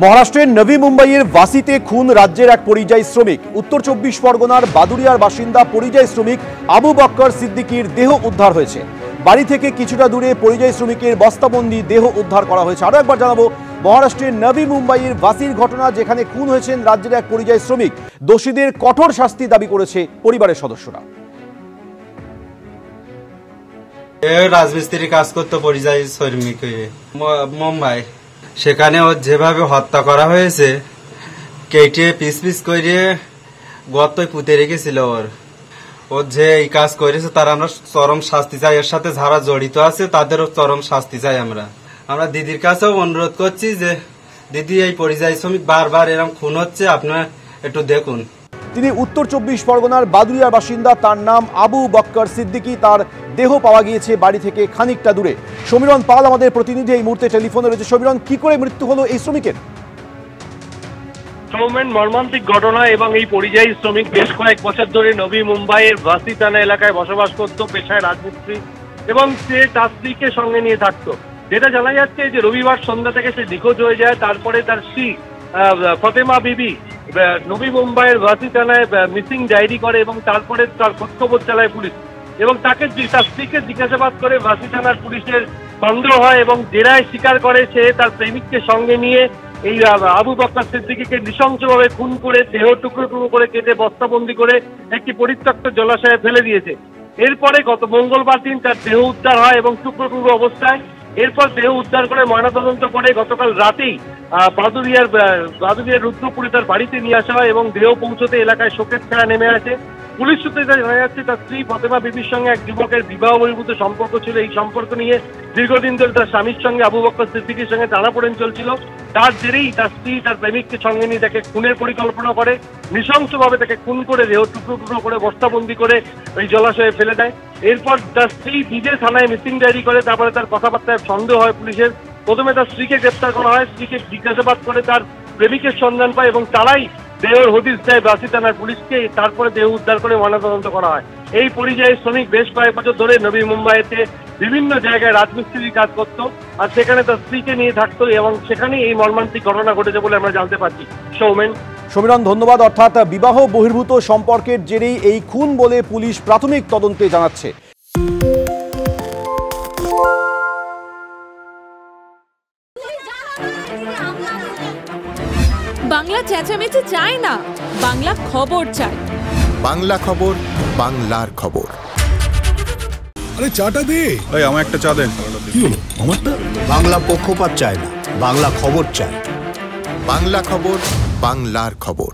মহারাষ্ট্রের নবী মুম্বাইয়ের বাসিতে খুন রাজ্যের এক পরিযায়ী শ্রমিক। উত্তর 24 পরগনার বাদুড়িয়ার বাসিন্দা পরিযায়ী শ্রমিক আবু বক্কর সিদ্দিকীর দেহ উদ্ধার হয়েছে। বাড়ি থেকে কিছুটা দূরে পরিযায়ী শ্রমিকের বস্তাবন্দি দেহ উদ্ধার করা হয়েছে। আরো একবার জানাবো, মহারাষ্ট্রের নবী মুম্বাইয়ের বাসির ঘটনা, যেখানে খুন হয়েছেন রাজ্যের এক পরিযায়ী শ্রমিক। দোষীদের কঠোর শাস্তি দাবি করেছে পরিবারের সদস্যরা। রাজমিস্ত্রি কাজ করতো পরিযায়ী শ্রমিক হয়ে মুম্বাই, সেখানে ওর যেভাবে হত্যা করা হয়েছে, কেটে পিস পিস করে গর্তই পুঁতে রেখেছিল। ওর যে এই কাজ করেছে তার আমরা চরম শাস্তি চাই। এর সাথে যারা জড়িত আছে তাদেরও চরম শাস্তি চাই। আমরা দিদির কাছেও অনুরোধ করছি যে দিদি, এই পরিযায়ী শ্রমিক বারবার এরকম খুন হচ্ছে, আপনারা একটু দেখুন। তিনি উত্তর 24 পরগনার বাদুড়িয়ার বাসিন্দা। তার নাম আবু বক্কর সিদ্দিকী। তার দেহ পাওয়া গিয়েছে বাড়ি থেকে খানিকটা দূরে। সমীরণ পাল আমাদের প্রতিনিধি এই মুহূর্তে টেলিফোনে রয়েছে। সমীরণ, কি করে মৃত্যু হলো এই শ্রমিকের? মর্মান্তিক ঘটনা। এবং এই পরিযায়ী শ্রমিক বেশ কয়েক বছর ধরে নবী মুম্বাইয়ের বাসি থানা এলাকায় বসবাস করত, পেশায় রাজমিস্ত্রি, এবং সে তার স্ত্রীকে সঙ্গে নিয়ে থাকতো। যেটা জানা যাচ্ছে যে রবিবার সন্ধ্যা থেকে সে নিখোঁজ হয়ে যায়। তারপরে তার স্ত্রী ফতেমা বিবি নবী মুম্বাইয়ের বাসি থানায় মিসিং ডায়েরি করে এবং তারপরে তার খোঁজখবর চালায় পুলিশ, এবং তাকে তার স্ত্রীকে জিজ্ঞাসাবাদ করে বাসি থানার পুলিশের সন্দেহ হয় এবং জেরায় স্বীকার করে সে তার প্রেমিককে সঙ্গে নিয়ে এই আবু বক্কর সিদ্দিকীকে নৃশংসভাবে খুন করে দেহ টুকরো টুকরো করে কেটে বস্তাবন্দি করে একটি পরিত্যক্ত জলাশয়ে ফেলে দিয়েছে। এরপরে গত মঙ্গলবার দিন তার দেহ উদ্ধার হয় এবং টুকরো টুকরো অবস্থায়। এরপর দেহ উদ্ধার করে ময়নাতদন্ত করে গতকাল রাতেই বাদুড়িয়ার রুদ্রপুরে তার বাড়িতে নিয়ে আসা হয় এবং দেহ পৌঁছতে এলাকায় শোকের ছায়া নেমে আসে। পুলিশ সূত্রে জানা যাচ্ছে তার স্ত্রী ফতেমা বিবির সঙ্গে এক যুবকের বিবাহ বহির্ভূত সম্পর্ক ছিল। এই সম্পর্ক নিয়ে দীর্ঘদিন ধরে তার স্বামীর সঙ্গে আবু বক্কর সিদ্দিকীর সঙ্গে টানাপোড়েন চলছিল। তার জেরেই তার স্ত্রী তার প্রেমিককে সঙ্গে নিয়ে তাকে খুনের পরিকল্পনা করে, নৃশংসভাবে তাকে খুন করে দেহ টুকরো টুকরো করে বস্তাবন্দি করে ওই জলাশয়ে ফেলে দেয়। এরপর তার স্ত্রী নিজে থানায় মিসিং ডায়েরি করে। তারপরে তার কথাবার্তায় সন্দেহ হয় পুলিশের। প্রথমে তার স্ত্রীকে গ্রেপ্তার করা হয়, স্ত্রীকে জিজ্ঞাসাবাদ করে তার প্রেমিকের সন্ধান পায় এবং তারাই দেহের হদিস দেয় বাসি থানার পুলিশকে। তারপরে দেহ উদ্ধার করে ময়নাতদন্ত করা হয়। এই পরিযায়ী শ্রমিক বেশ কয়েক বছর ধরে নবী মুম্বাইতে বিভিন্ন জায়গায় রাজমিস্ত্রির কাজ করত, আর সেখানে তার স্ত্রীকে নিয়ে থাকতো, এবং সেখানেই এই মর্মান্তিক ঘটনা ঘটেছে বলে আমরা জানতে পারছি। সমীরণ, ধন্যবাদ। অর্থাৎ বিবাহ বহির্ভূত সম্পর্কের জেরেই এই খুন বলে পুলিশ প্রাথমিক তদন্তে জানাচ্ছে। বাংলা চেঁচামেচি চায় না, বাংলা খবর চাই। বাংলা খবর, বাংলার খবর। আরে চাটা দে। এই আমার একটা চা দেন। কি হলো আমারটা? বাংলা পক্ষপাত চায় না, বাংলা খবর চায়। বাংলা খবর, বাংলার খবর।